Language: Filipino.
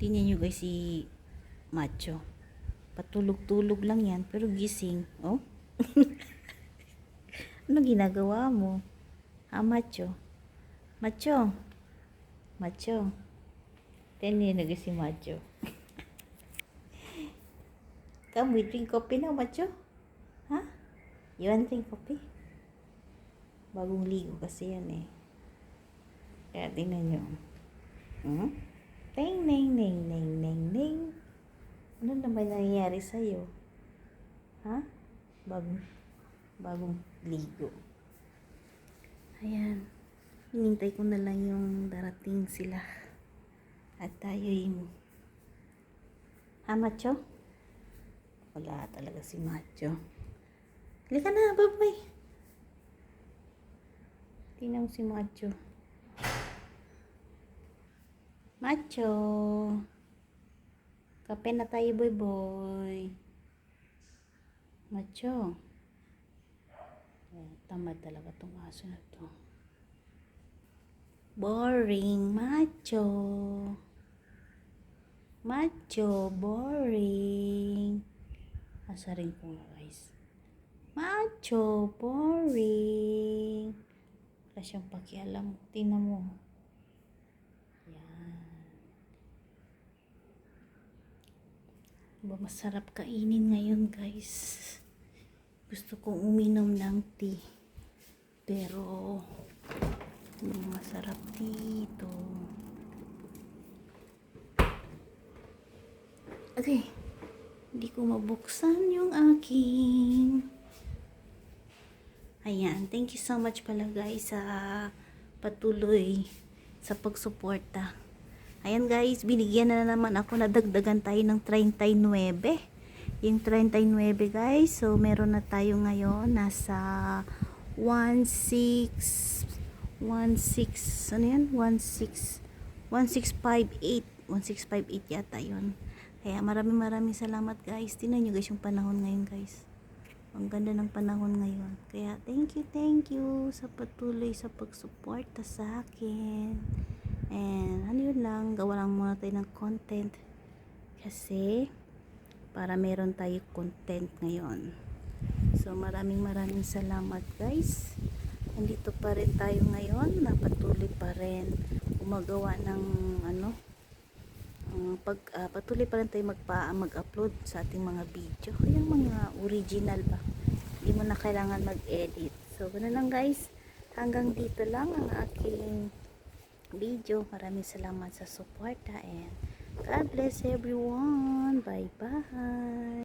Tingnan nyo guys si Macho. Patulog-tulog lang yan pero gising. Oh? Ano ginagawa mo? Ha, Macho? Macho? Macho? Tingnan nyo guys si Macho. Come, we drink coffee now, Macho? Ha? You want drink coffee? Bagong ligo kasi yan eh. Kaya tingnan nyo. Hmm? Ting, ning, ning, ning, ning, ning. Ano naman nangyayari sa'yo? Ha? Bagong ligo. Ayan. Hinintay ko na lang yung darating sila. At tayo yung... Ha, Macho? Wala talaga si Macho. Halika na, babay. Tingnan mo si Macho. Macho. Kape na tayo, boy boy. Macho. Tamad talaga tong aso na to. Boring, Macho. Macho, boring. Asarin ko nga guys. Macho, boring. Wala siyang pakialam. Tingnan mo. Ba masarap kainin ngayon guys. Gusto kong uminom ng tea. Pero masarap dito. Okay. Hindi ko mabuksan yung aking. Ayan. Thank you so much pala guys sa patuloy sa pagsuporta. Ayan guys, binigyan na naman ako, nadagdagan tayo ng 39. Yung 39 guys, so meron na tayo ngayon, nasa 16, ano yan? 1658 yata yun. Kaya maraming salamat guys. Tingnan nyo guys yung panahon ngayon guys. Ang ganda ng panahon ngayon. Kaya thank you sa patuloy sa pagsuporta sa akin. And ano yun lang, gawa lang muna tayo ng content kasi para meron tayo content ngayon. So maraming salamat guys. Nandito pa rin tayo ngayon, napatuloy pa rin gumagawa ng ano, patuloy pa rin tayo mag-upload sa ating mga video, yung mga original ba, hindi mo na kailangan mag-edit. So ganoon lang guys, hanggang dito lang ang aking video. Maraming salamat sa suporta and God bless everyone. Bye bye.